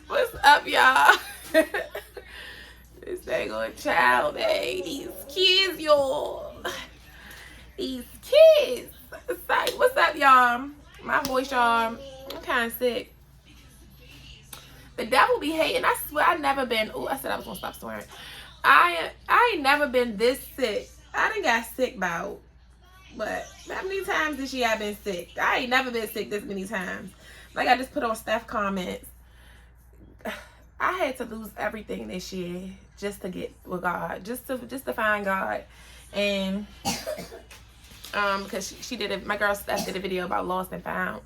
What's up, y'all? This daggone child, man. These kids, y'all. These kids. Sorry. What's up, y'all? My voice, y'all. I'm kind of sick. The devil be hating. I swear I never been. Oh, I said I was gonna stop swearing. I ain't never been this sick. I done got sick about, but how many times this year I been sick? I ain't never been sick this many times. Like I just put on Steph comments. I had to lose everything this year just to get with God, just to find God, and because she did it. My girl Steph did a video about lost and found.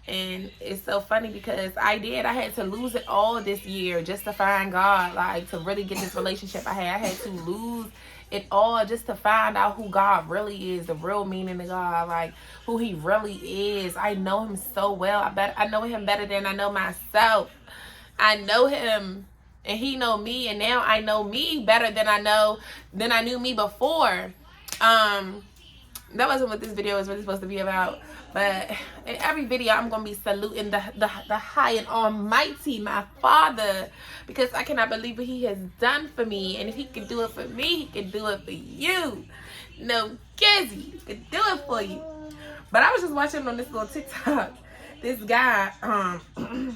And it's so funny because I had to lose it all this year just to find God, like to really get this relationship I had to lose it all just to find out who God really is, the real meaning of God, like who he really is. I know him so well. I know him better than I know myself. I know him and he know me, and now I know me better than I knew me before. That wasn't what this video was really supposed to be about. But in every video, I'm going to be saluting the high and almighty, my Father. Because I cannot believe what he has done for me. And if he can do it for me, he can do it for you. No, Gizzy, he can do it for you. But I was just watching on this little TikTok. This guy, and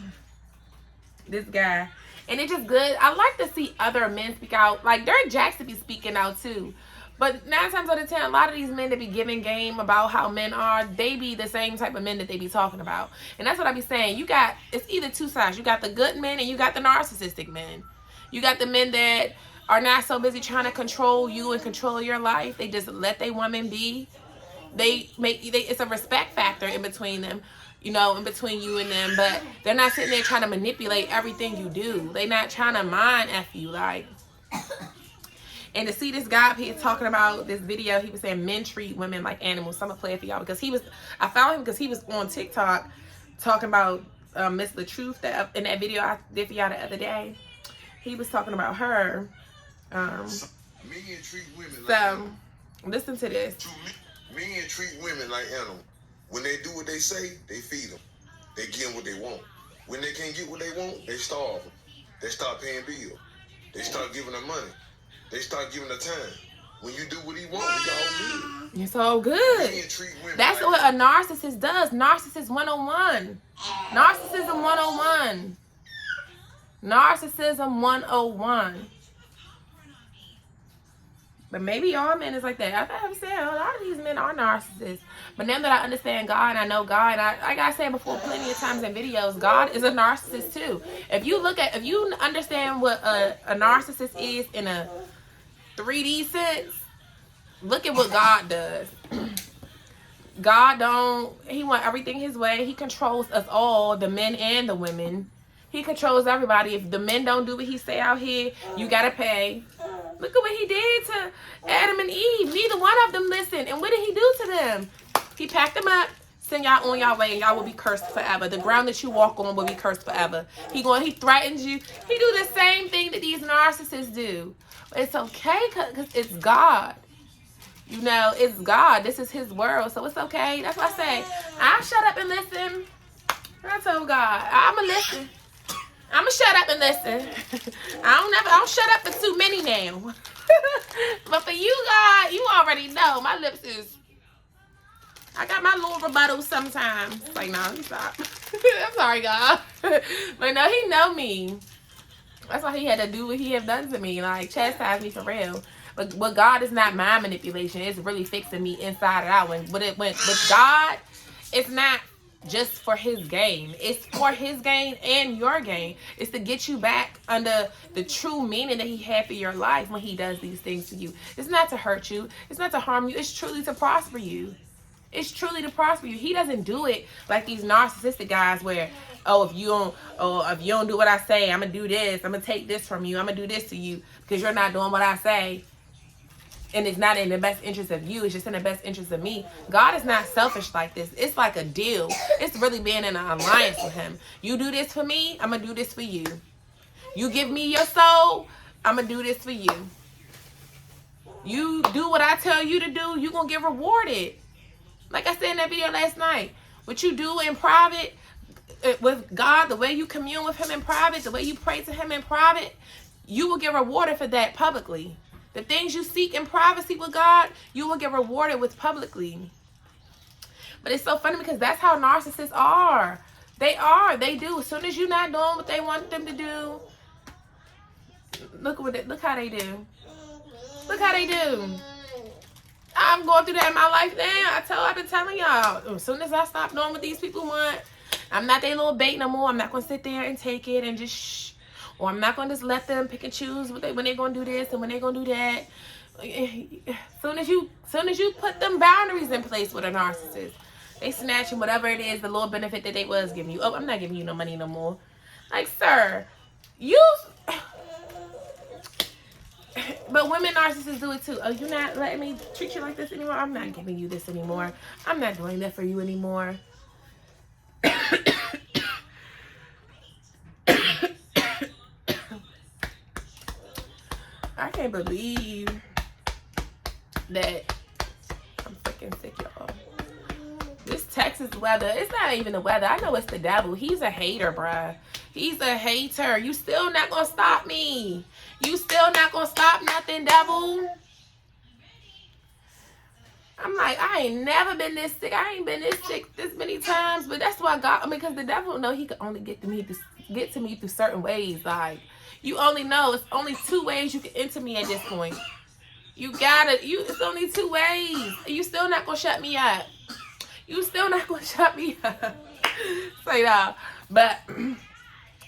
it's just good. I like to see other men speak out. Like, Derek Jackson be speaking out, too. But 9 times out of 10, a lot of these men that be giving game about how men are, they be the same type of men that they be talking about. And that's what I be saying. It's either two sides. You got the good men and you got the narcissistic men. You got the men that are not so busy trying to control you and control your life. They just let their women be. It's a respect factor in between them, in between you and them. But they're not sitting there trying to manipulate everything you do. They not trying to mind F you, like. And to see this guy up here talking about this video, he was saying men treat women like animals. So I'm gonna play it for y'all because I found him because he was on TikTok talking about Miss the Truth that in that video I did for y'all the other day. He was talking about her. Men treat women like animals. Listen to this. Men treat women like animals. When they do what they say, they feed them. They give them what they want. When they can't get what they want, they starve them. They start paying bills. They start giving them money. They start giving her time. When you do what he wants, we all good. It's all good. That's what a narcissist does. Narcissist 101. Narcissism 101. Narcissism 101. But maybe all men is like that. I've said a lot of these men are narcissists. But now that I understand God and I know God, and like I said before plenty of times in videos, God is a narcissist too. If you understand what a narcissist is in a 3D sense, look at what God does. He wants everything his way. He controls us all, the men and the women. He controls everybody. If the men don't do what he say out here, you gotta pay. Look at what he did to Adam and Eve. Neither one of them listened. And what did he do to them? He packed them up, send y'all on y'all way, and y'all will be cursed forever. The ground that you walk on will be cursed forever. He threatens you. He do the same thing that these narcissists do. But it's okay because it's God. It's God. This is his world, so it's okay. That's why I say, I shut up and listen. I told God, I'm going to listen. I'm going to shut up and listen. I don't shut up for too many now. But for you, God, you already know. My lips is, I got my little rebuttals sometimes. Like, no, let me stop. I'm sorry, God. But no, he know me. That's why he had to do what he have done to me. Like, chastise me for real. But what God is not mind manipulation. It's really fixing me inside and out. With God, it's not just for his gain. It's for his gain and your gain. It's to get you back under the true meaning that he had for your life when he does these things to you. It's not to hurt you. It's not to harm you. It's truly to prosper you. It's truly to prosper you. He doesn't do it like these narcissistic guys where, if you don't do what I say, I'm going to do this. I'm going to take this from you. I'm going to do this to you because you're not doing what I say. And it's not in the best interest of you. It's just in the best interest of me. God is not selfish like this. It's like a deal. It's really being in an alliance with him. You do this for me, I'm going to do this for you. You give me your soul, I'm going to do this for you. You do what I tell you to do, you're going to get rewarded. Like I said in that video last night. What you do in private with God, the way you commune with him in private, the way you pray to him in private, you will get rewarded for that publicly. The things you seek in privacy with God, you will get rewarded with publicly. But it's so funny because that's how narcissists are. They do. As soon as you're not doing what they want them to do, look how they do. Look how they do. I'm going through that in my life now. I've been telling y'all. As soon as I stop doing what these people want, I'm not their little bait no more. I'm not going to sit there and take it and just shh. Or I'm not going to just let them pick and choose when they're going to do this and when they're going to do that. Soon as you put them boundaries in place with a narcissist, they snatching whatever it is, the little benefit that they was giving you. Oh, I'm not giving you no money no more. Like, sir, but women narcissists do it too. Oh, you're not letting me treat you like this anymore? I'm not giving you this anymore. I'm not doing that for you anymore. I can't believe that I'm freaking sick, y'all. This Texas weather, it's not even the weather. I know it's the devil. He's a hater, bruh. He's a hater. You still not gonna stop me. You still not gonna stop nothing, devil. I'm like, I ain't never been this sick. I ain't been this sick this many times. But that's why God, because the devil know he could only get to me through certain ways. Like, you only know it's only 2 ways you can enter me at this point. It's only 2 ways. You still not gonna shut me up. You still not gonna shut me up. Say that. But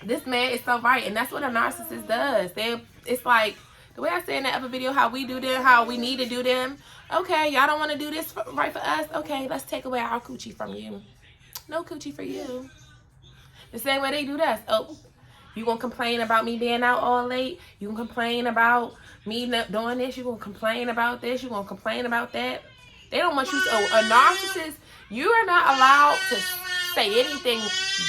this man is so right, and that's what a narcissist does. It's like the way I said in that other video, how we do them, how we need to do them. Okay, y'all don't want to do this right for us. Okay, let's take away our coochie from you. No coochie for you. The same way they do us. Oh, you gonna complain about me being out all late? You gonna complain about me not doing this? You gonna complain about this? You gonna complain about that? They don't want you to. A narcissist, you are not allowed to say anything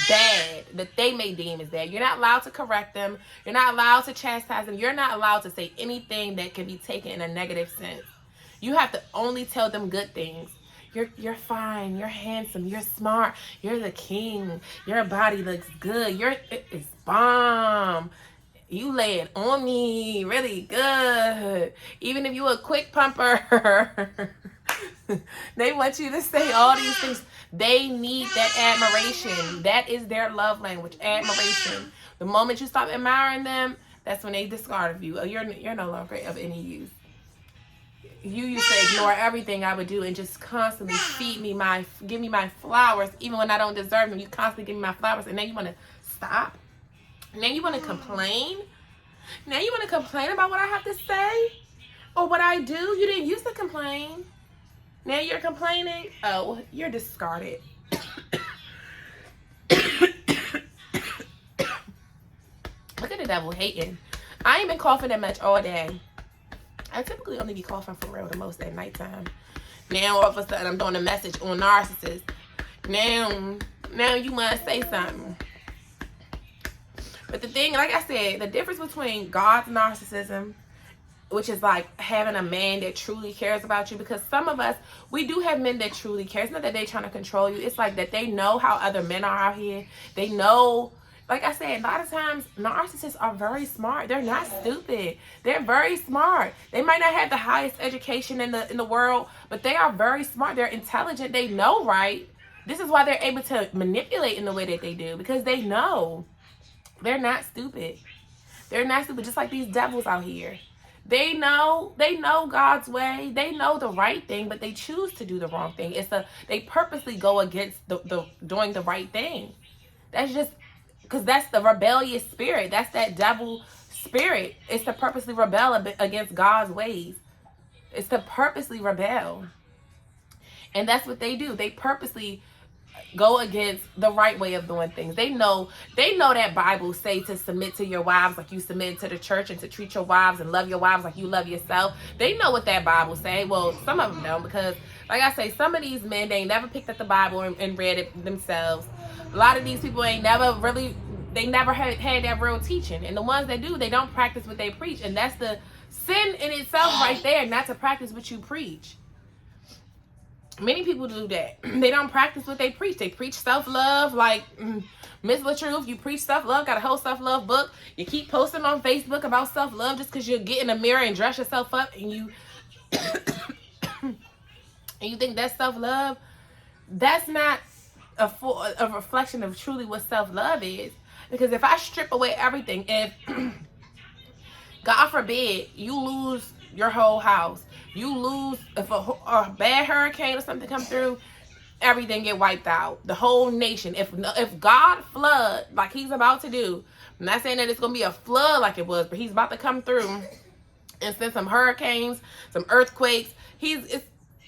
bad that they may deem as bad. You're not allowed to correct them. You're not allowed to chastise them. You're not allowed to say anything that can be taken in a negative sense. You have to only tell them good things. You're fine. You're handsome. You're smart. You're the king. Your body looks good. It's bomb. You lay it on me really good. Even if you a quick pumper. They want you to say all these things. They need that admiration. That is their love language, admiration. The moment you stop admiring them, that's when they discard of you. Oh, you're no longer of any use. You used to ignore everything I would do and just constantly give me my flowers, even when I don't deserve them. You constantly give me my flowers, and now you want to stop. Now you want to complain. Now you want to complain about what I have to say or what I do. You didn't used to complain. Now you're complaining. Oh, you're discarded. Look at the devil hating. I ain't been coughing that much all day. I typically only be coughing for real the most at nighttime. Now all of a sudden I'm doing a message on narcissists. Now you must say something. But the thing, like I said, the difference between God's narcissism, which is like having a man that truly cares about you, because some of us, we do have men that truly care. It's not that they're trying to control you. It's like that they know how other men are out here. They know, like I said, a lot of times narcissists are very smart. They're not stupid. They're very smart. They might not have the highest education in the world, but they are very smart. They're intelligent. They know, right? This is why they're able to manipulate in the way that they do, because they know. They're not stupid. They're not stupid, just like these devils out here. They know God's way. They know the right thing, but they choose to do the wrong thing. They purposely go against the doing the right thing. That's just because that's the rebellious spirit. That's that devil spirit. It's to purposely rebel against God's ways. It's to purposely rebel. And that's what they do. They purposely go against the right way of doing things. They know that Bible say to submit to your wives like you submit to the church, and to treat your wives and love your wives like you love yourself. They know what that Bible say. Well, some of them don't, because like I say, some of these men, they ain't never picked up the Bible and read it themselves. A lot of these people ain't never really, they never had that real teaching. And the ones that do, they don't practice what they preach. And that's the sin in itself right there, not to practice what you preach. Many people do that. They don't practice what they preach. They preach self-love. Like, Miss LaTruth, you preach self-love, got a whole self-love book. You keep posting on Facebook about self-love just because you get in the mirror and dress yourself up and you and you think that's self-love. That's not a reflection of truly what self-love is. Because if I strip away everything, if God forbid you lose your whole house, you lose, if a bad hurricane or something come through, everything get wiped out, the whole nation. If God flood like he's about to do, I'm not saying that it's gonna be a flood like it was, but he's about to come through and send some hurricanes, some earthquakes. It's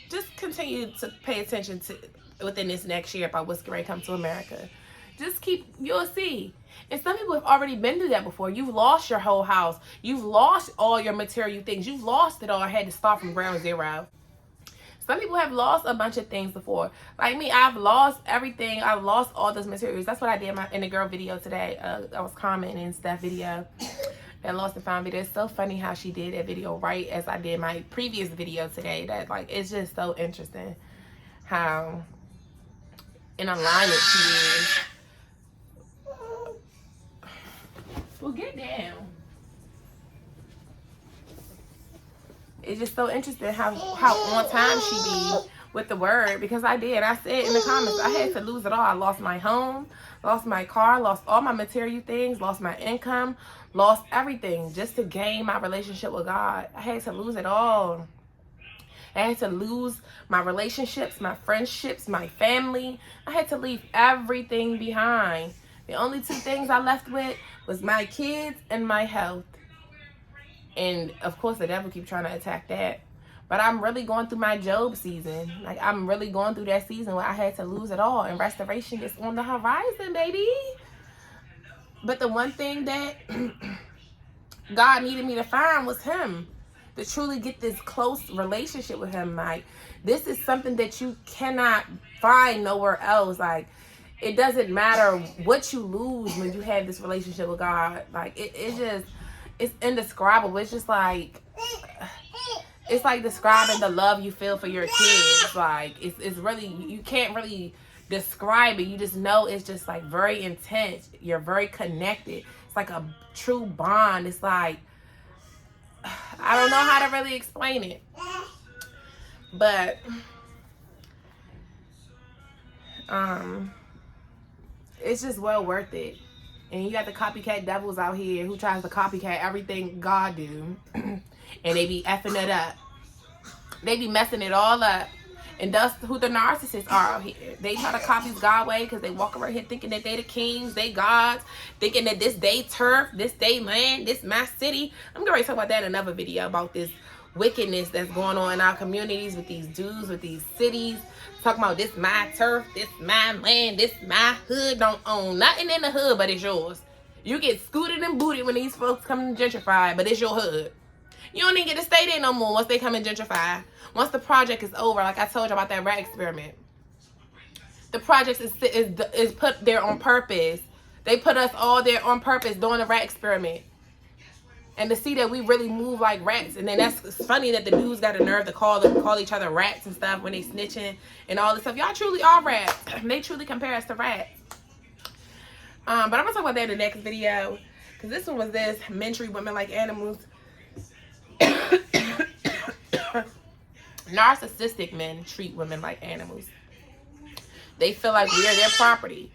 just continue to pay attention to within this next year about what's going to come to America. Just you'll see. And some people have already been through that before. You've lost your whole house. You've lost all your material things. You've lost it all. I had to start from ground zero. Some people have lost a bunch of things before. Like me, I've lost everything. I've lost all those materials. That's what I did in the girl video today. I was commenting in that video. That lost and found video. It's so funny how she did that video right as I did my previous video today. That like it's just so interesting how in alignment she is. Well, get down. It's just so interesting how on time she be with the word, because I did. I said in the comments, I had to lose it all. I lost my home, lost my car, lost all my material things, lost my income, lost everything just to gain my relationship with God. I had to lose it all. I had to lose my relationships, my friendships, my family. I had to leave everything behind. The only two things I left with was my kids and my health. And of course the devil keeps trying to attack that. But I'm really going through my Job season. Like I'm really going through that season where I had to lose it all. And restoration is on the horizon, baby. But the one thing that God needed me to find was him. To truly get this close relationship with him. Like this is something that you cannot find nowhere else. Like it doesn't matter what you lose when you have this relationship with God. Like it's indescribable. It's just like, it's like describing the love you feel for your kids. Like it's really, you can't really describe it. You just know it's just like very intense. You're very connected. It's like a true bond. It's like, I don't know how to really explain it, but it's just well worth it. And you got the copycat devils out here who tries to copycat everything God do. And they be effing it up. They be messing it all up. And that's who the narcissists are out here. They try to copy God's way because they walk around here thinking that they the kings, they gods, thinking that this they turf, this they land, this my city. I'm going to talk about that in another video about this wickedness that's going on in our communities with these dudes, with these cities. Talking about this my turf, this my land, this my hood. Don't own nothing in the hood, but it's yours. You get scooted and booted when these folks come and gentrify, but it's your hood. You don't even get to stay there no more once they come and gentrify. Once the project is over, like I told you about that rat experiment. The project is put there on purpose. They put us all there on purpose doing the rat experiment. And to see that we really move like rats. And then it's funny that the dudes got a nerve to call each other rats and stuff when they snitching and all this stuff. Y'all truly are rats. They truly compare us to rats. But I'm going to talk about that in the next video. Because this one was this. Men treat women like animals. Narcissistic men treat women like animals. They feel like we are their property.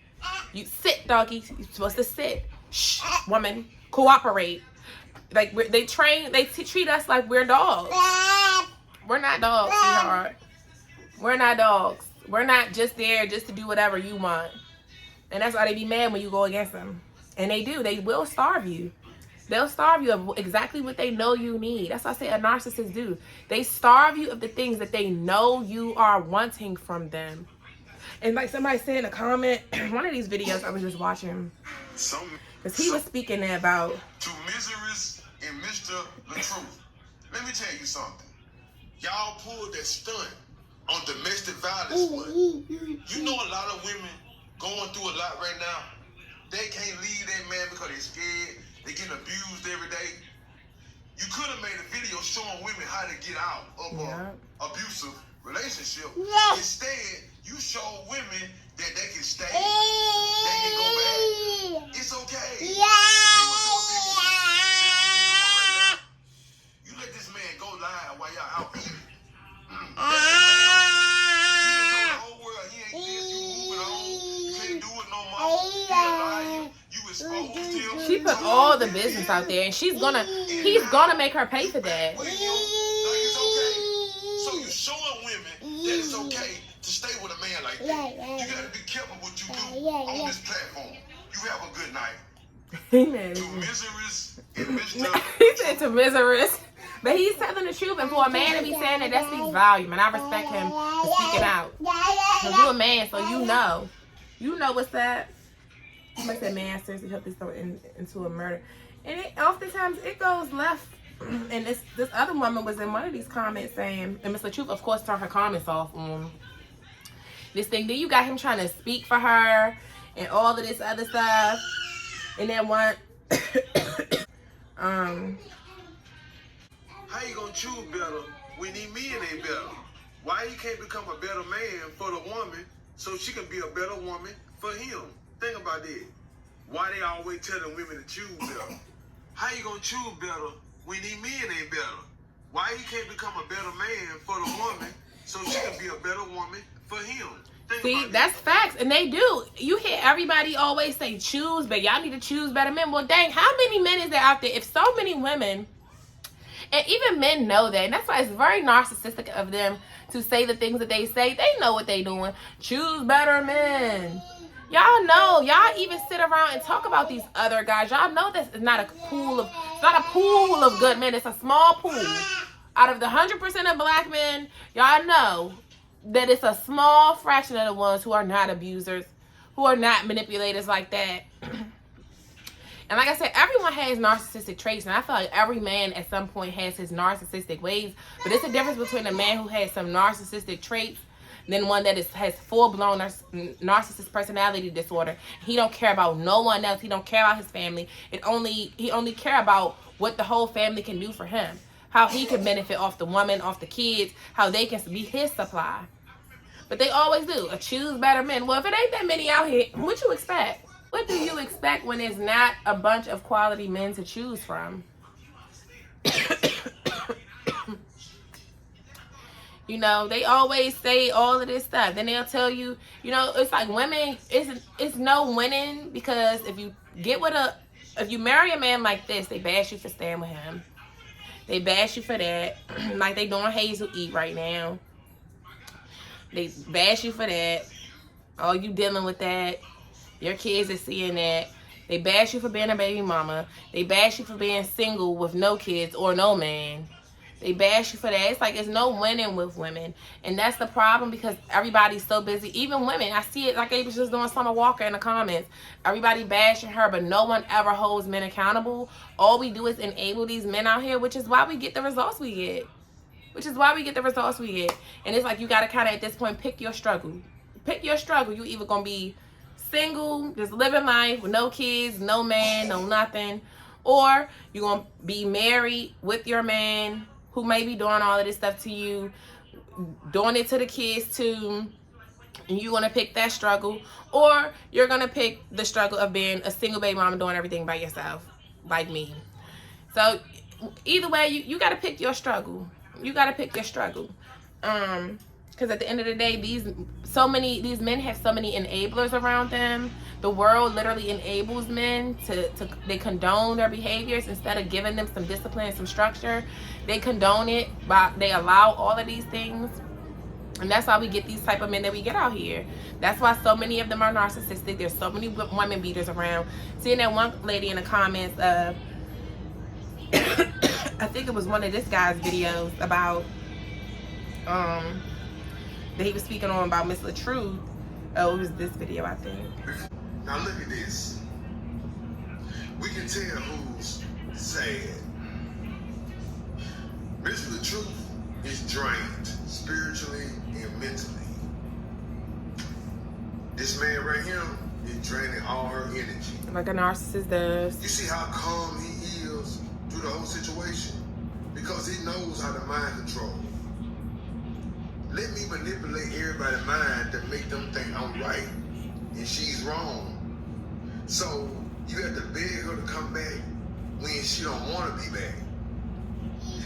You sit, doggy. You're supposed to sit. Shh, woman. Cooperate. Like they treat us like we're dogs. We're not dogs, sweetheart. We're not dogs. We're not just there just to do whatever you want. And that's why they be mad when you go against them. And they do. They will starve you. They'll starve you of exactly what they know you need. That's what I say a narcissist do. They starve you of the things that they know you are wanting from them. And like somebody said in a comment, one of these videos I was just watching, because he was speaking there about to Miseries and Mr. LaTruth. Let me tell you something. Y'all pulled that stunt on domestic violence one. You know a lot of women going through a lot right now. They can't leave that man because they're scared. They getting abused every day. You could have made a video showing women how to get out of abusive relationship. Instead, you show women that they can stay, they can go back. It's okay. You let this man go live while y'all out eating. You done told the whole world he ain't this, you moving on. You can't do it no more. He a liar. You exposed him. She put all the business out there, and he's gonna make her pay for that. Like it's okay. So you showing women that it's okay to stay with a man like that. You gotta be careful what you do on this platform. You have a good night. Amen. To miseries and Mr. He said to miseries. But he's telling the truth, and for a man to be saying that speaks volume, and I respect him for speaking out. Because you're a man, so you know. You know what's up. Somebody said, man, seriously help this go into a murder. And oftentimes it goes left. And this other woman was in one of these comments saying, and Mr. Truth, of course, turned her comments off on this thing. Then you got him trying to speak for her and all of this other stuff. And then one, how you gonna choose better when these men ain't better? Why he can't become a better man for the woman so she can be a better woman for him? Think about that. Why they always telling women to choose better? How you gonna choose better when these men ain't better? Why he can't become a better man for the woman so she can be a better woman for him? See, that's facts, and they do. You hear everybody always say choose, but y'all need to choose better men. Well, dang, how many men is there out there? If so many women, and even men know that, and that's why it's very narcissistic of them to say the things that they say. They know what they doing. Choose better men. Y'all know. Y'all even sit around and talk about these other guys. Y'all know this is not a pool of good men. It's a small pool. Out of the 100% of black men, y'all know that it's a small fraction of the ones who are not abusers, who are not manipulators like that. And like I said, everyone has narcissistic traits, and I feel like every man at some point has his narcissistic ways. But it's a difference between a man who has some narcissistic traits than one that has full-blown narcissist personality disorder. He don't care about no one else. He don't care about his family. He only care about what the whole family can do for him. How he can benefit off the woman, off the kids, how they can be his supply. But they always do. Choose better men. Well, if it ain't that many out here, what you expect? What do you expect when there's not a bunch of quality men to choose from? You know, they always say all of this stuff. Then they'll tell you, you know, it's like women, it's no winning, because if you marry a man like this, they bash you for staying with him. They bash you for that, like they doing Hazel Eat right now. They bash you for that. Oh, you dealing with that. Your kids are seeing that. They bash you for being a baby mama. They bash you for being single with no kids or no man. They bash you for that. It's like it's no winning with women. And that's the problem, because everybody's so busy. Even women. I see it like they was just doing Summer Walker in the comments. Everybody bashing her, but no one ever holds men accountable. All we do is enable these men out here, which is why we get the results we get. And it's like you got to kind of, at this point, pick your struggle. Pick your struggle. You either going to be single, just living life with no kids, no man, no nothing. Or you're going to be married with your man, who may be doing all of this stuff to you, doing it to the kids too, and you're going to pick that struggle. Or you're going to pick the struggle of being a single baby mama doing everything by yourself, like me. So either way, you got to pick your struggle. You got to pick your struggle. Because at the end of the day, these men have so many enablers around them. The world literally enables men they condone their behaviors instead of giving them some discipline and some structure. They condone it, they allow all of these things. And that's why we get these type of men that we get out here. That's why so many of them are narcissistic. There's so many women beaters around. Seeing that one lady in the comments, I think it was one of this guy's videos about that he was speaking on about Miss LaTruth. Oh, it was this video, I think. Now look at this. We can tell who's sad. Miss LaTruth is drained spiritually and mentally. This man right here is draining all her energy. Like a narcissist does. You see how calm he is through the whole situation? Because he knows how to mind control. Let me manipulate everybody's mind to make them think I'm right and she's wrong. So you have to beg her to come back when she don't want to be back.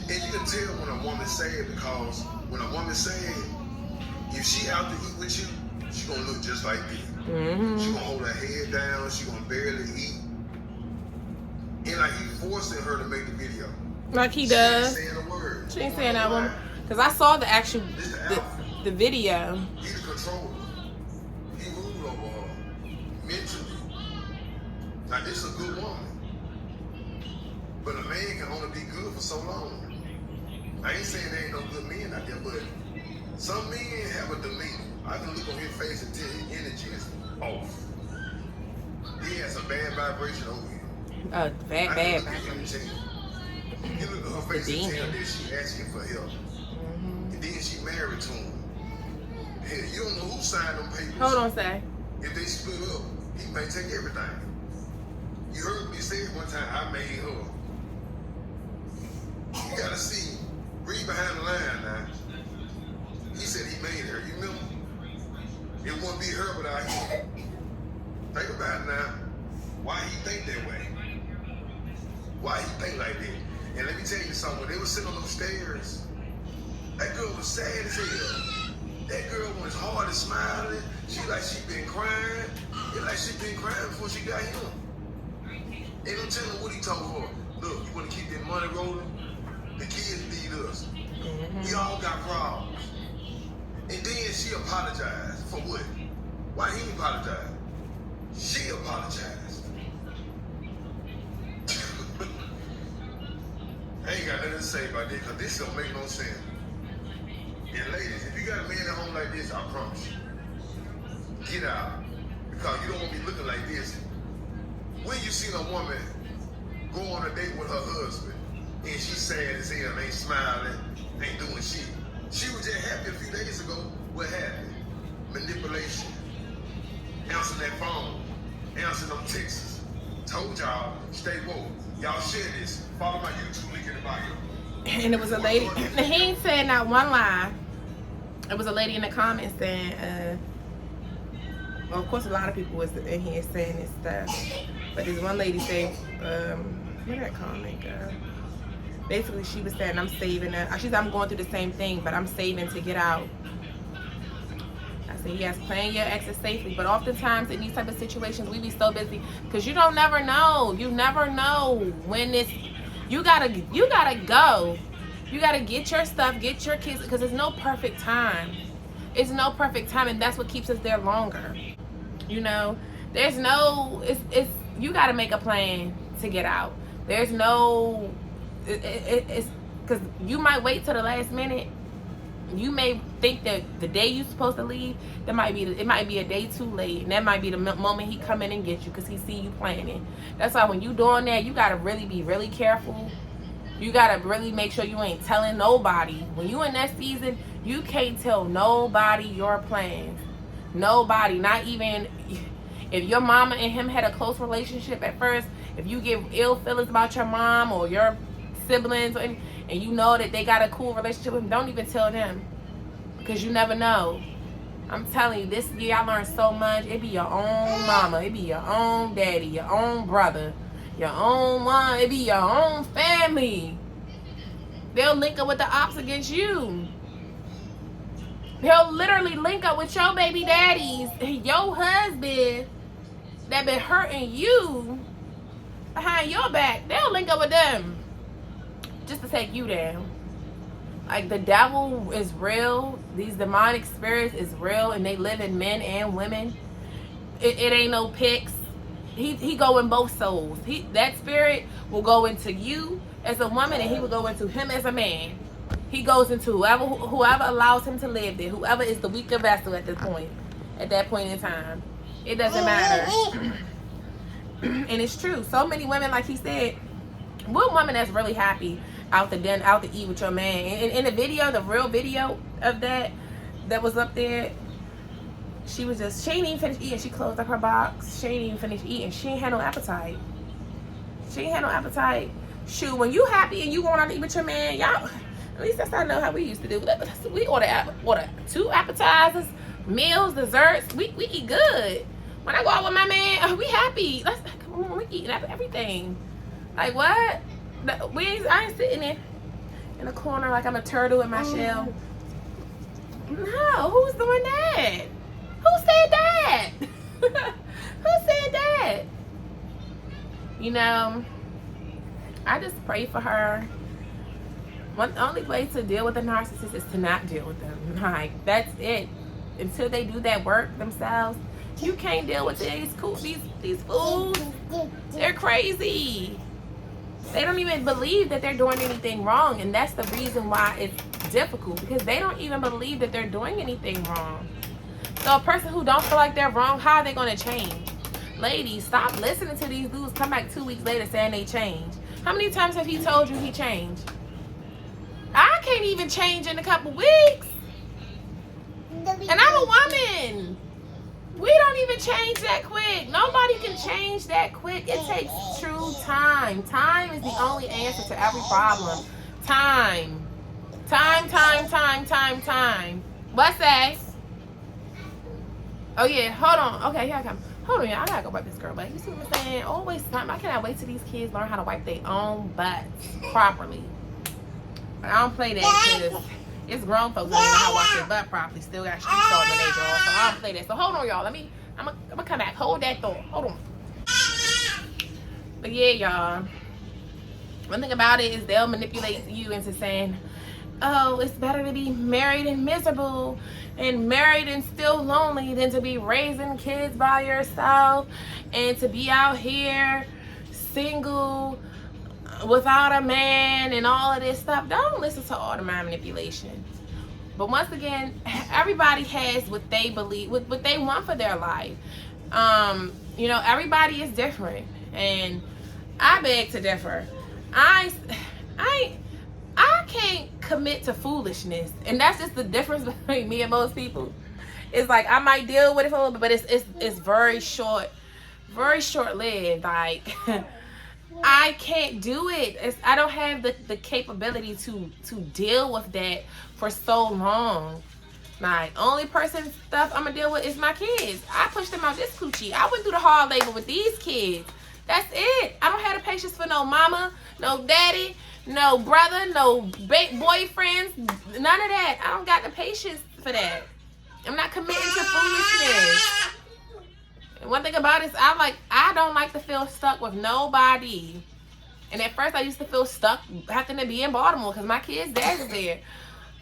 And you can tell when a woman's sad, because when a woman's sad, if she out to eat with you, she gonna look just like this. Mm-hmm. She gonna hold her head down. She gonna barely eat. And like he forcing her to make the video. Like he does. She ain't saying a word. She ain't saying that one. Because I saw the actual, the video. He the controller. He ruled over her mentally. Now this is a good woman. But a man can only be good for so long. I ain't saying there ain't no good men out there, but some men have a demeanor. I can look on his face and tell his energy is off. He has a bad vibration over him. Oh, bad vibration. You look at her face and tell that she asking for help. And then she married to him. Hell, you don't know who signed them papers. Hold on, say. If they split up, he may take everything. You heard me say it one time, I made her. You gotta see, read behind the line now. He said he made her, you remember? It wouldn't be her without him. Think about it now. Why he think that way? Why he think like that? And let me tell you something, when they were sitting on those stairs, that girl was sad as hell. That girl was hard and smiling. She like she been crying. It like she been crying before she got him. Ain't no telling what he told her. Look, you want to keep that money rolling? The kids need us. We all got problems. And then she apologized. For what? Why he apologized? She apologized. I ain't got nothing to say about this, because this don't make no sense. And ladies, if you got a man at home like this, I promise you, get out. Because you don't want to be looking like this. When you seen a woman go on a date with her husband, and she's sad as hell, ain't smiling, ain't doing shit. She was just happy a few days ago. What happened? Manipulation. Answering that phone. Answering them texts. Told y'all, stay woke. Y'all share this. Follow my YouTube link in the bio. And it was a lady, he ain't said not one lie. It was a lady in the comments saying, well, of course a lot of people was in here saying this stuff. But this one lady said, where that comment go? Basically, she was saying, I'm saving it. She said, I'm going through the same thing, but I'm saving to get out. I said, yes, plan your exit safely. But oftentimes in these type of situations, we be so busy because you don't never know. You never know when this. You gotta go. You gotta get your stuff, get your kids, because there's no perfect time. It's no perfect time, and that's what keeps us there longer. You know, there's no. It's you gotta make a plan to get out. There's no. It's because you might wait till the last minute. You may think that the day you're supposed to leave, it might be a day too late, and that might be the moment he come in and get you because he see you planning. That's why when you doing that, you gotta really be really careful. You gotta really make sure you ain't telling nobody. When you in that season, you can't tell nobody your plans. Nobody, not even if your mama and him had a close relationship at first. If you get ill feelings about your mom or your siblings, and you know that they got a cool relationship with them, don't even tell them, because you never know. I'm telling you, this year I learned so much. It be your own mama, it be your own daddy, your own brother, your own mom, it be your own family. They'll link up with the ops against you. They'll literally link up with your baby daddies, your husband that been hurting you behind your back. They'll link up with them just to take you down. Like, the devil is real. These demonic spirits is real, and they live in men and women. It ain't no pics. He go in both souls. That spirit will go into you as a woman, and he will go into him as a man. He goes into whoever allows him to live there, whoever is the weaker vessel at that point in time. It doesn't matter. And it's true. So many women, like he said, what woman that's really happy out to eat with your man? And in the video, the real video of that was up there, she ain't even finished eating. She closed up her box. She ain't even finished eating. She ain't had no appetite. Shoot, when you happy and you going out to eat with your man, y'all, At least that's how I know how we used to do. We order 2 appetizers, meals, desserts. We eat good. When I go out with my man, we happy. We eating everything. Like what? I ain't sitting in a corner like I'm a turtle in my shell. No, who's doing that? Who said that? Who said that? You know, I just pray for her. The only way to deal with a narcissist is to not deal with them. Like, that's it. Until they do that work themselves, you can't deal with these fools. They're crazy. They don't even believe that they're doing anything wrong, and that's the reason why it's difficult, because they don't even believe that they're doing anything wrong. So a person who don't feel like they're wrong, how are they going to change? Ladies, stop listening to these dudes come back 2 weeks later saying they changed. How many times have he told you he changed? I can't even change in a couple weeks. And I'm a woman. We don't even change that quick. Nobody can change that quick. It takes true time. Time is the only answer to every problem. Time. Time. What's that? Oh yeah, hold on. Okay, here I come. Hold on, y'all. I gotta go wipe this girl butt. You see what I'm saying? Always time. I cannot wait till these kids learn how to wipe their own butts properly. I don't play that because it's grown folks that don't know how to wash their butt properly. Still got street salt in their drawer, so I don't play that. So hold on, y'all. I'm gonna come back. Hold that thought. Hold on. But yeah, y'all. One thing about it is they'll manipulate you into saying, oh, it's better to be married and miserable and married and still lonely than to be raising kids by yourself and to be out here single without a man and all of this stuff. Don't listen to all the mind manipulation. But once again, everybody has what they believe, what they want for their life. You know, everybody is different, and I beg to differ. I can't commit to foolishness, and that's just the difference between me and most people. It's like I might deal with it for a little bit, but it's very short-lived. Like I can't do it. I don't have the capability to deal with that for so long. My only person stuff I'm gonna deal with is my kids. I pushed them out this coochie. I went through the hard labor with these kids. That's it. I don't have the patience for no mama, no daddy, no brother, no boyfriends, none of that. I don't got the patience for that. I'm not committing to foolishness. And one thing about it is I don't like to feel stuck with nobody. And at first I used to feel stuck having to be in Baltimore because my kid's dad is there.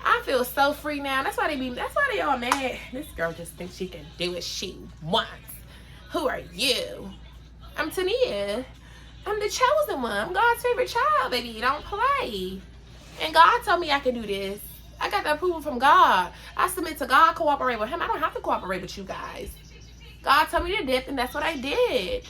I feel so free now. That's why they all mad. This girl just thinks she can do what she wants. Who are you? I'm Tania. I'm the chosen one. I'm God's favorite child, baby. Don't play. And God told me I can do this. I got the approval from God. I submit to God, cooperate with him. I don't have to cooperate with you guys. God told me to dip, and that's what I did.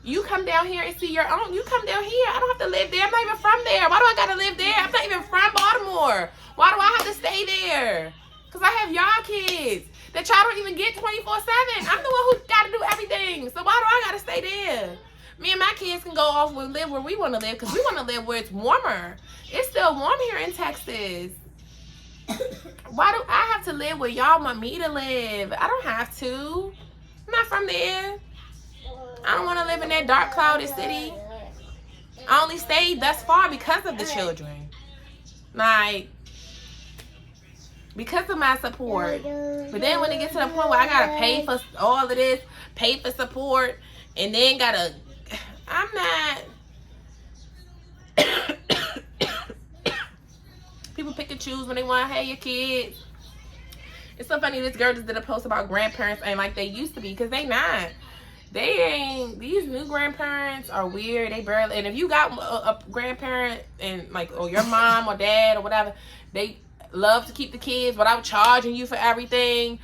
You come down here and see your own. You come down here. I don't have to live there. I'm not even from there. Why do I got to live there? I'm not even from Baltimore. Why do I have to stay there? Because I have y'all kids that y'all don't even get 24/7. I'm the one who got to do everything. So why do I got to stay there? Me and my kids can go off and live where we want to live because we want to live where it's warmer. It's still warm here in Texas. Why do I have to live where y'all want me to live? I don't have to. I'm not from there. I don't want to live in that dark, clouded city. I only stayed thus far because of the children. Like, because of my support. But then when it gets to the point where I got to pay for all of this, pay for support, and then got to... I'm not... People pick and choose when they want to have your kids. It's so funny, this girl just did a post about grandparents ain't like they used to be, because they not. They ain't. These new grandparents are weird. They barely, and if you got a grandparent and like, or your mom or dad or whatever, they love to keep the kids without charging you for everything.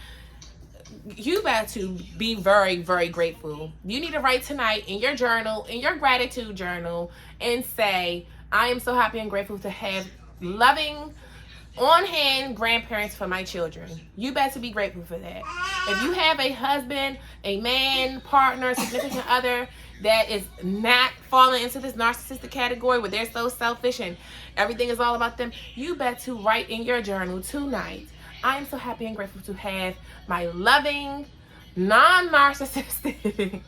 You got to be very, very grateful. You need to write tonight in your journal, in your gratitude journal, and say, I am so happy and grateful to have loving, on-hand grandparents for my children. You better be grateful for that. If you have a husband, a man, partner, significant other that is not falling into this narcissistic category where they're so selfish and everything is all about them, you bet to write in your journal tonight, I am so happy and grateful to have my loving, non-narcissistic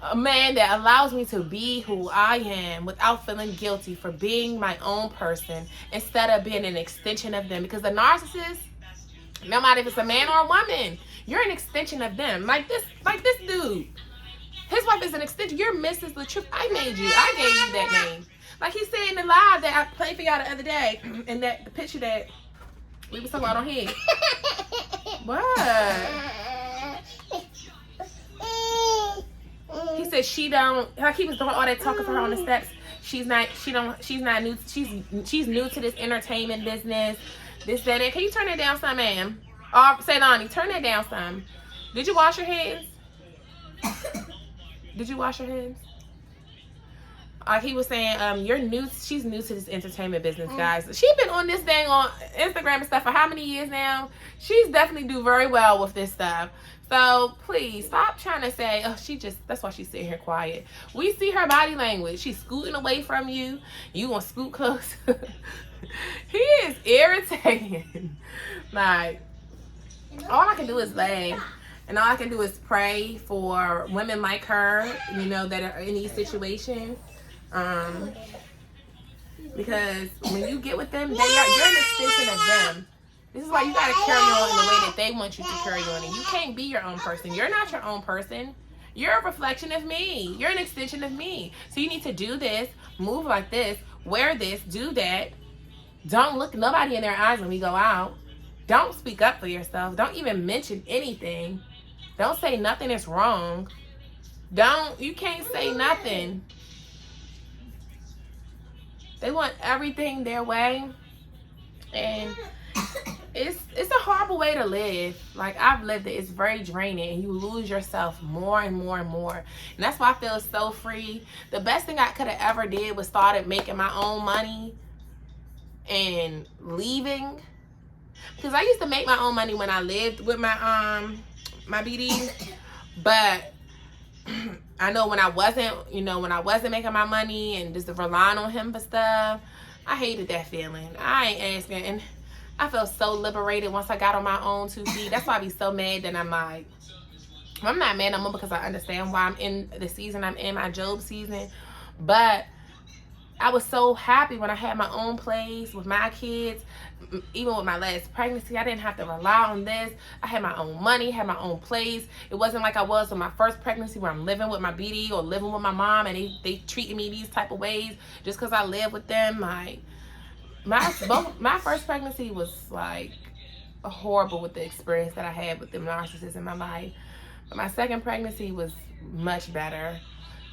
a man that allows me to be who I am without feeling guilty for being my own person instead of being an extension of them. Because the narcissist, no matter if it's a man or a woman, you're an extension of them. Like this dude. His wife is an extension. You're Mrs. LaTruth. I made you. I gave you that name. Like he said in the live that I played for y'all the other day, and that the picture that we was talking about on here. What? He said she don't, like he was doing all that talking for her on the steps. She's new to this entertainment business. This, that, and can you turn that down some, ma'am? Say Lonnie, turn that down some. Did you wash your hands? Did you wash your hands? He was saying, she's new to this entertainment business, guys. She's been on this thing on Instagram and stuff for how many years now? She's definitely do very well with this stuff. So please stop trying to say, oh, that's why she's sitting here quiet. We see her body language. She's scooting away from you. You gonna scoot close. He is irritating. Like, all I can do is laugh. And all I can do is pray for women like her, that are in these situations. Because when you get with them, you're an extension of them. This is why you gotta carry on in the way that they want you to carry on. And you can't be your own person. You're not your own person. You're a reflection of me. You're an extension of me. So you need to do this, move like this, wear this, do that. Don't look nobody in their eyes when we go out. Don't speak up for yourself. Don't even mention anything. Don't say nothing is wrong. You can't say nothing. They want everything their way. And it's a horrible way to live. Like, I've lived it. It's very draining, and you lose yourself more and more and more. And that's why I feel so free. The best thing I could have ever did was started making my own money and leaving. Because I used to make my own money when I lived with my BD. But I know when I wasn't making my money and just relying on him for stuff, I hated that feeling. I ain't asking. And I felt so liberated once I got on my own 2 feet. That's why I be so mad that I'm like, I'm not mad no more because I understand why I'm in the season I'm in, my Job season. But I was so happy when I had my own place with my kids. Even with my last pregnancy, I didn't have to rely on this. I had my own money, had my own place. It wasn't like I was with my first pregnancy where I'm living with my BD or living with my mom and they treated me these type of ways just because I live with them. Like, my first pregnancy was like horrible with the experience that I had with them narcissists in my life. But my second pregnancy was much better.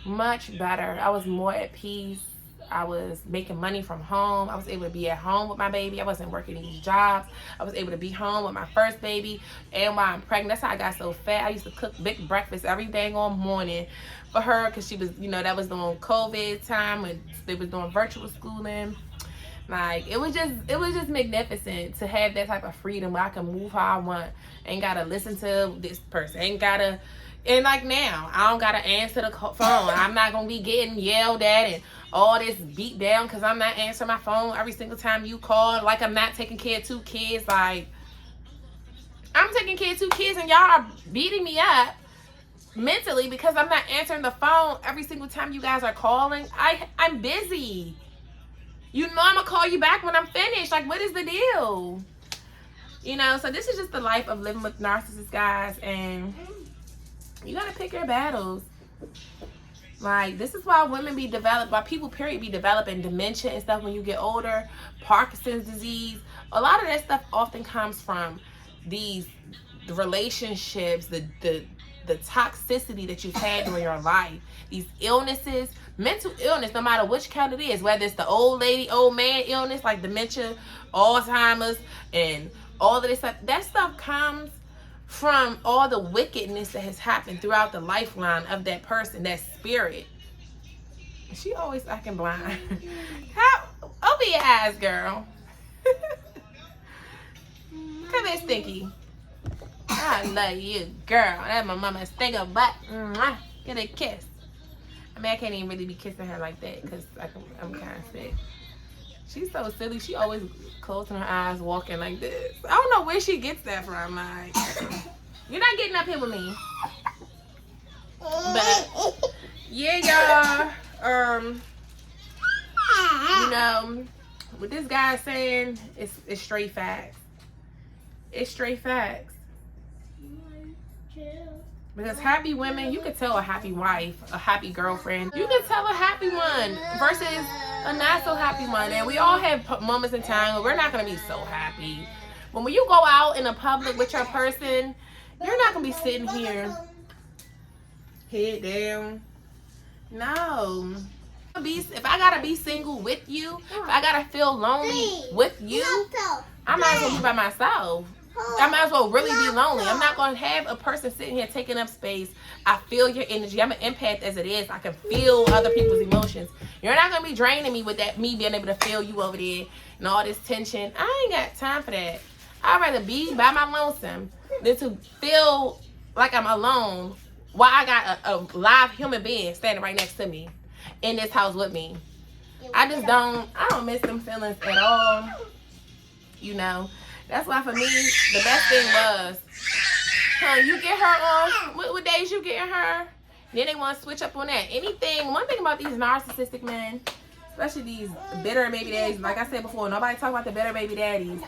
Much better. I was more at peace. I was making money from home. I was able to be at home with my baby. I wasn't working these jobs. I was able to be home with my first baby. And while I'm pregnant, that's how I got so fat. I used to cook big breakfast every day on morning for her because she was, that was during COVID time when they was doing virtual schooling. Like, it was just magnificent to have that type of freedom where I can move how I want. Ain't gotta listen to this person. And like now, I don't gotta answer the phone. I'm not gonna be getting yelled at and all this beat down because I'm not answering my phone every single time you call. Like, I'm not taking care of 2 kids. Like, I'm taking care of 2 kids and y'all are beating me up mentally because I'm not answering the phone every single time you guys are calling. I'm busy. I'm gonna call you back when I'm finished. Like, what is the deal? So this is just the life of living with narcissists, guys, and you gotta pick your battles. Like, this is why people period be developing dementia and stuff when you get older, Parkinson's disease. A lot of that stuff often comes from the relationships, the toxicity that you've had during your life. These illnesses, mental illness, no matter which kind it is, whether it's the old lady, old man illness like dementia, Alzheimer's, and all of this stuff. That stuff comes from all the wickedness that has happened throughout the lifeline of that person, that spirit. She always acting blind. Open your eyes, girl. Come here, Stinky. I love you, girl. That's my mama's stinker butt. Mwah. Get a kiss. I mean, I can't even really be kissing her like that because I'm kind of sick. She's so silly. She always closing her eyes, walking like this. I don't know where she gets that from. Like, you're not getting up here with me. But yeah, y'all. You know, what this guy is saying is straight facts. It's straight facts. Because happy women, you can tell a happy wife, a happy girlfriend. You can tell a happy one versus a not so happy one. And we all have moments in time where we're not going to be so happy. But when you go out in the public with your person, you're not going to be sitting here, head down. No. If I got to be single with you, if I got to feel lonely with you, I might as well be by myself. I might as well really be lonely. I'm not going to have a person sitting here taking up space. I feel your energy. I'm an empath as it is. I can feel other people's emotions. You're not going to be draining me with that, me being able to feel you over there and all this tension. I ain't got time for that. I'd rather be by my lonesome than to feel like I'm alone while I got a live human being standing right next to me in this house with me. I don't miss them feelings at all. You know. That's why for me, the best thing was, you get her on, what days you getting her? Then they want to switch up on that. One thing about these narcissistic men, especially these bitter baby daddies, like I said before, nobody talk about the bitter baby daddies.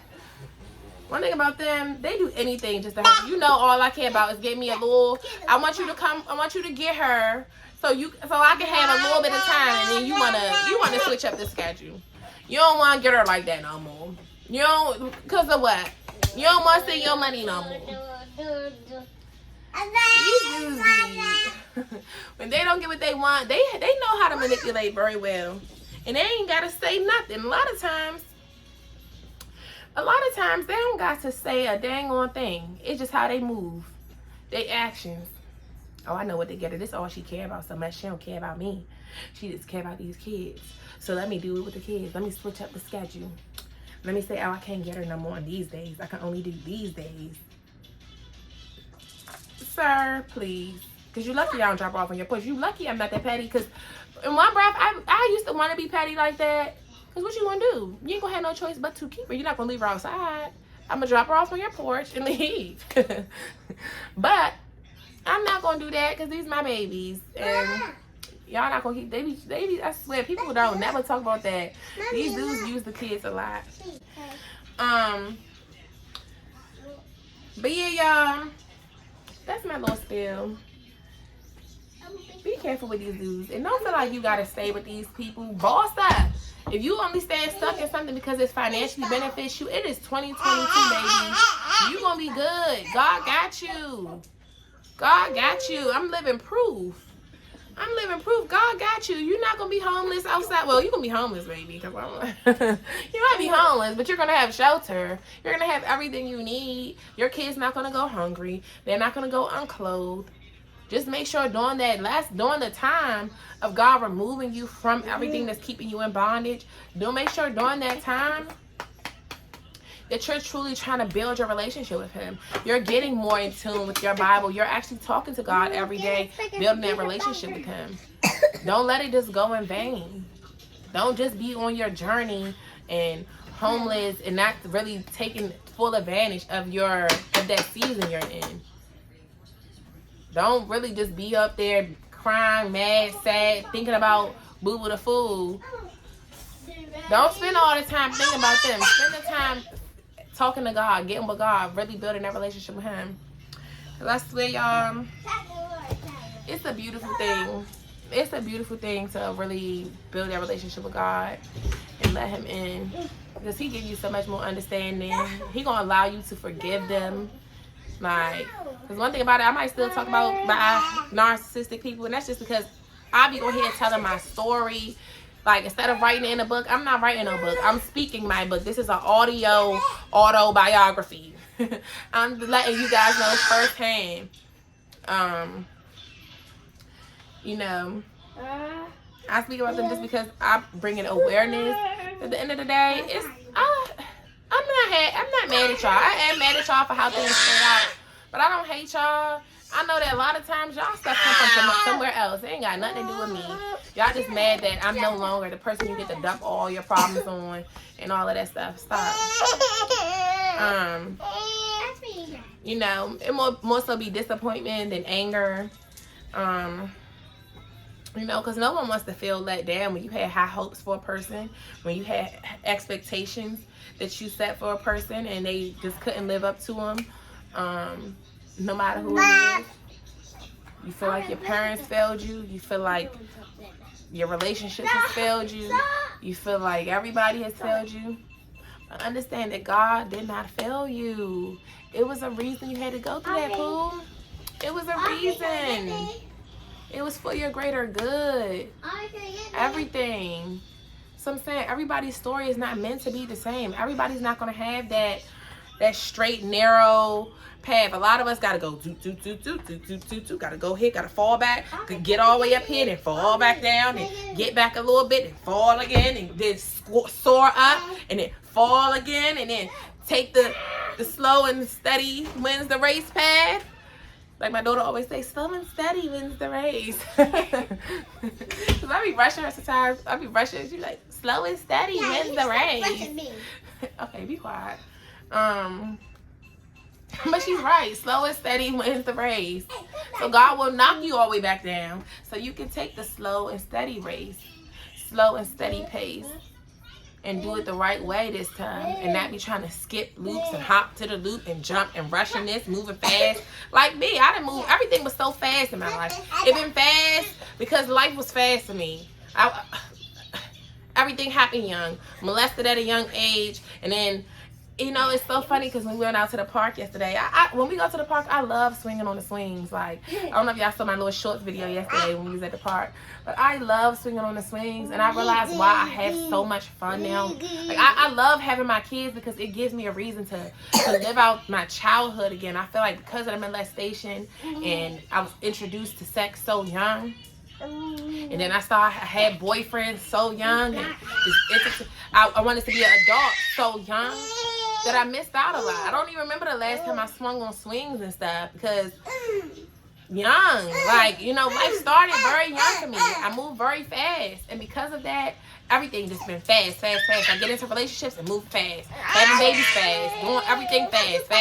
One thing about them, they do anything just to help you. You know, all I care about is get me a little, I want you to get her so I can have a little bit of time, and then you wanna switch up the schedule. You don't want to get her like that no more. You don't, because of what? You don't want to see your money no more. These dudes, when they don't get what they want, they know how to manipulate very well. And they ain't got to say nothing. A lot of times, they don't got to say a dang on thing. It's just how they move. They actions. Oh, I know what they get her. This is all she care about so much. She don't care about me. She just care about these kids. So let me do it with the kids. Let me switch up the schedule. Let me say, oh, I can't get her no more on these days. I can only do these days. Sir, please. Because you lucky I don't drop off on your porch. You lucky I'm not that petty. Because in one breath, I used to want to be petty like that. Because what you going to do? You ain't going to have no choice but to keep her. You're not going to leave her outside. I'm going to drop her off on your porch and leave. But I'm not going to do that because these my babies. And y'all not gonna keep they be I swear people don't never talk about that. These dudes use the kids a lot. But yeah, y'all, that's my little spill. Be careful with these dudes and don't feel like you gotta stay with these people. Boss up. If you only stand stuck in something because it's financially benefits you, it is 2022, baby. You gonna be good. God got you. God got you. I'm living proof. God got you. You're not going to be homeless outside. Well, you're going to be homeless, baby. Cause you might be homeless, but you're going to have shelter. You're going to have everything you need. Your kid's not going to go hungry. They're not going to go unclothed. Just make sure during the time of God removing you from everything that's keeping you in bondage, make sure during that time that you're truly trying to build your relationship with him. You're getting more in tune with your Bible. You're actually talking to God every day, building that relationship with him. Don't let it just go in vain. Don't just be on your journey and homeless and not really taking full advantage of that season you're in. Don't really just be up there crying, mad, sad, thinking about Boo-Boo the Fool. Don't spend all the time thinking about them. Spend the time talking to God, getting with God, really building that relationship with him. Cause I swear, y'all, it's a beautiful thing. It's a beautiful thing to really build that relationship with God and let him in. Because he gives you so much more understanding. He gonna allow you to forgive them. Like, because one thing about it, I might still talk about my narcissistic people, and that's just because I be on here telling my story. Like, instead of writing it in a book, I'm not writing no book. I'm speaking my book. This is an autobiography. I'm letting you guys know firsthand. You know, I speak about them just because I'm bringing awareness. At the end of the day, I'm not mad at y'all. I am mad at y'all for how things turn out. But I don't hate y'all. I know that a lot of times y'all stuff comes from somewhere else. It ain't got nothing to do with me. Y'all just mad that I'm no longer the person you get to dump all your problems on and all of that stuff. Stop. You know, it more so be disappointment than anger. You know, because no one wants to feel let down when you had high hopes for a person, when you had expectations that you set for a person and they just couldn't live up to them. No matter who it is. You feel like your parents failed you. You feel like your relationship has failed you. You feel like everybody has failed you. But understand that God did not fail you. It was a reason you had to go through that, Pooh. It was a reason. It was for your greater good. Everything. So I'm saying everybody's story is not meant to be the same. Everybody's not going to have that straight, narrow path. A lot of us got to go got to go here, got to fall back, get all the way up here, then fall back down, and get back a little bit, and fall again, and then soar up, and then fall again, and then take the slow and steady wins the race path. Like my daughter always say, slow and steady wins the race. Cause I be rushing her sometimes. I be rushing. She's like, slow and steady wins the race. Okay, be quiet. But she's right. Slow and steady wins the race. So God will knock you all the way back down so you can take the slow and steady race, slow and steady pace, and do it the right way this time, and not be trying to skip loops and hop to the loop and jump and rushing this, moving fast. Like me, I didn't move. Everything was so fast in my life. It been fast because life was fast for me. Everything happened young, molested at a young age, and then, you know, it's so funny because when we went out to the park yesterday, when we go to the park, I love swinging on the swings. Like, I don't know if y'all saw my little shorts video yesterday when we was at the park, but I love swinging on the swings, and I realized why I have so much fun now. Like, I love having my kids because it gives me a reason to live out my childhood again. I feel like because of the molestation and I was introduced to sex so young, and then I had boyfriends so young, and I wanted to be an adult so young that I missed out a lot. I don't even remember the last time I swung on swings and stuff because young, like, you know, life started very young for me. I moved very fast, and because of that, everything just been fast. I get into relationships and move fast, having babies fast, doing everything fast.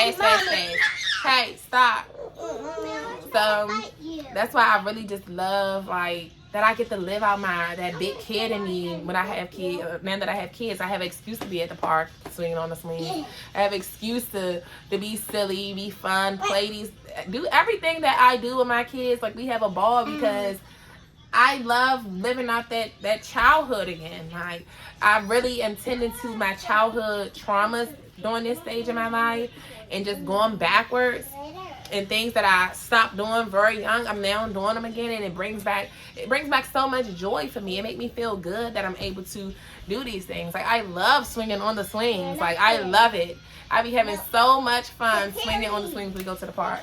Hey, stop. So that's why I really just love, like, that I get to live out that big kid in me when I have kids. Now that I have kids, I have an excuse to be at the park swinging on the swings. I have an excuse to be silly, be fun, do everything that I do with my kids. Like, we have a ball because I love living out that childhood again. Like, I really am tending to my childhood traumas during this stage of my life and just going backwards. And things that I stopped doing very young, I'm now doing them again, and it brings back so much joy for me. It makes me feel good that I'm able to do these things. Like, I love swinging on the swings. Like, I love it. I be having so much fun swinging on the swings when we go to the park.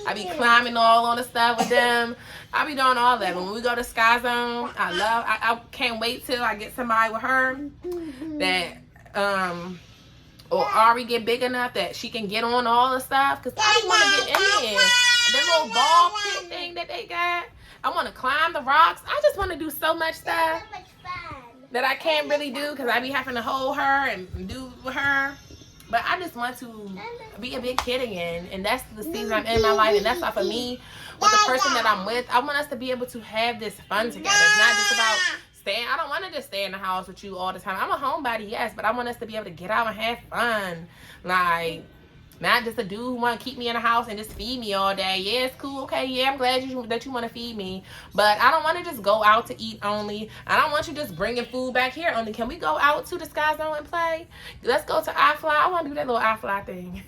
I be climbing all on the stuff with them. I be doing all that. When we go to Sky Zone, I can't wait till I get somebody with her that or Ari get big enough that she can get on all the stuff, because I want to get in there. That little ball pit thing that they got, I want to climb the rocks. I just want to do so much stuff that I can't really do because I be having to hold her and do with her. But I just want to be a big kid again, and that's the season I'm in my life, and that's why for me, with the person that I'm with, I want us to be able to have this fun together. It's not just about I don't want to just stay in the house with you all the time. I'm a homebody, yes, but I want us to be able to get out and have fun. Like, not just a dude who want to keep me in the house and just feed me all day. Yeah, it's cool. Okay, yeah, I'm glad that you want to feed me. But I don't want to just go out to eat only. I don't want you just bringing food back here only. Can we go out to the Sky Zone and play? Let's go to iFly. I want to do that little iFly thing.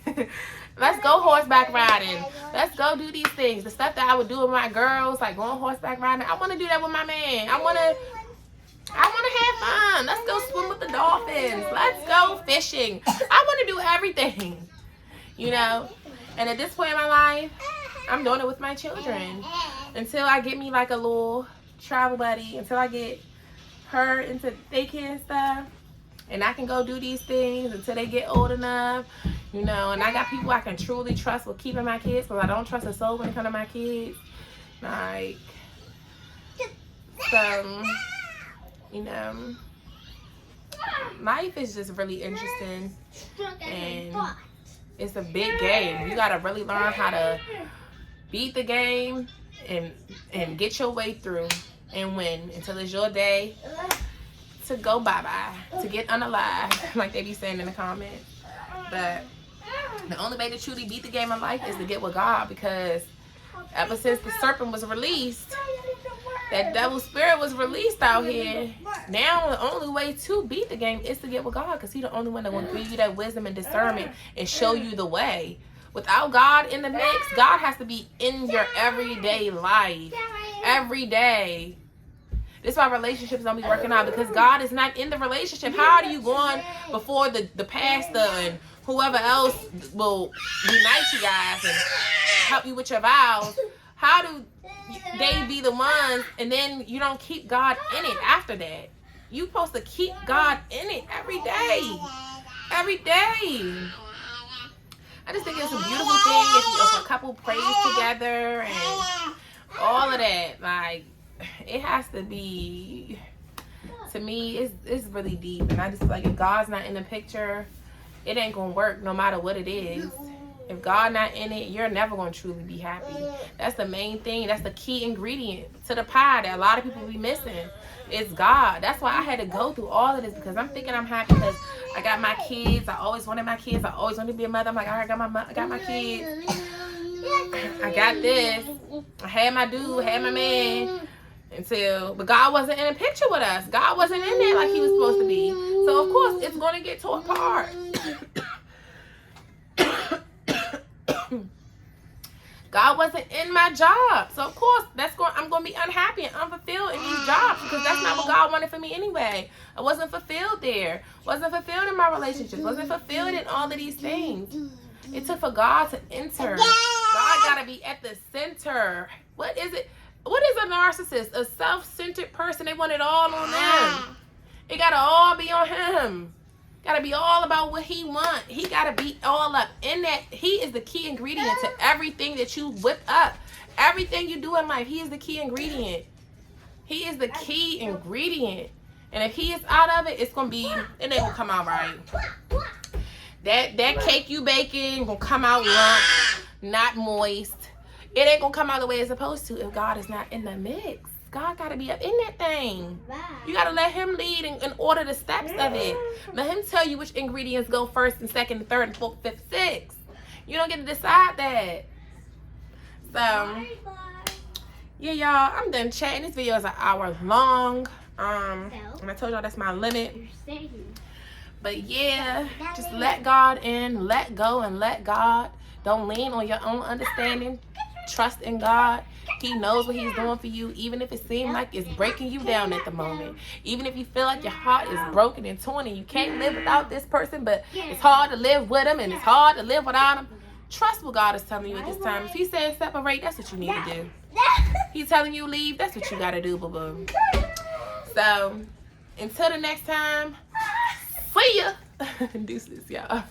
Let's go horseback riding. Let's go do these things. The stuff that I would do with my girls, like going horseback riding. I want to do that with my man. I want to have fun. Let's go swim with the dolphins. Let's go fishing. I want to do everything, you know. And at this point in my life, I'm doing it with my children until I get me like a little travel buddy, until I get her into daycare and stuff. and I can go do these things until they get old enough, you know, and I got people I can truly trust with keeping my kids, because I don't trust a soul when it comes to my kids. Like, so, you know, life is just really interesting, and it's a big game. You gotta really learn how to beat the game and get your way through and win until it's your day to go bye-bye, to get unalive, like they be saying in the comments. But the only way to truly beat the game of life is to get with God, because ever since the serpent was released, that devil spirit was released out here, now the only way to beat the game is to get with God, because he's the only one that will give you that wisdom and discernment and show you the way. Without God in the mix, God has to be in your everyday life. Every day. This is why relationships don't be working out, because God is not in the relationship. How are you going before the pastor and whoever else will unite you guys and help you with your vows? How do they be the ones, and then you don't keep God in it after that? You supposed to keep God in it every day. Every day. I just think it's a beautiful thing if a couple prays together and all of that. Like, it has to be, to me, it's really deep. And I just feel like if God's not in the picture, it ain't gonna work no matter what it is. If God not in it, you're never gonna truly be happy. That's the main thing. That's the key ingredient to the pie that a lot of people be missing. It's God. That's why I had to go through all of this, because I'm thinking I'm happy because I got my kids. I always wanted my kids. I always wanted to be a mother. I'm like, all right, I got my kids. I got this. I had my dude, had my man. But God wasn't in the picture with us. God wasn't in there like he was supposed to be. So of course it's going to get torn apart. God wasn't in my job. So of course I'm going to be unhappy and unfulfilled in these jobs, because that's not what God wanted for me anyway. I wasn't fulfilled there. Wasn't fulfilled in my relationships. Wasn't fulfilled in all of these things. It took for God to enter. God got to be at the center. What is it? What is a narcissist? A self-centered person. They want it all on them. It got to all be on him. Got to be all about what he want. He got to be all up in that. He is the key ingredient to everything that you whip up. Everything you do in life, he is the key ingredient. He is the key ingredient. And if he is out of it, it's going to be, it ain't going to come out right. That cake you baking going to come out lump, not moist. It ain't going to come out the way it's supposed to if God is not in the mix. God got to be up in that thing. You got to let him lead and order the steps of it. Let him tell you which ingredients go first and second and third and fourth, fifth, sixth. You don't get to decide that. So, yeah, y'all, I'm done chatting. This video is an hour long. And I told y'all that's my limit. But yeah, just let God in, let go and let God. Don't lean on your own understanding. Trust in God. He knows what he's doing for you, even if it seems like it's breaking you down at the moment. Even if you feel like your heart is broken and torn and you can't live without this person, but it's hard to live with him and it's hard to live without him. Trust what God is telling you at this time. If he's saying separate, that's what you need to do. He's telling you leave, that's what you got to do, boo-boo. So, until the next time, see ya. Deuces, y'all.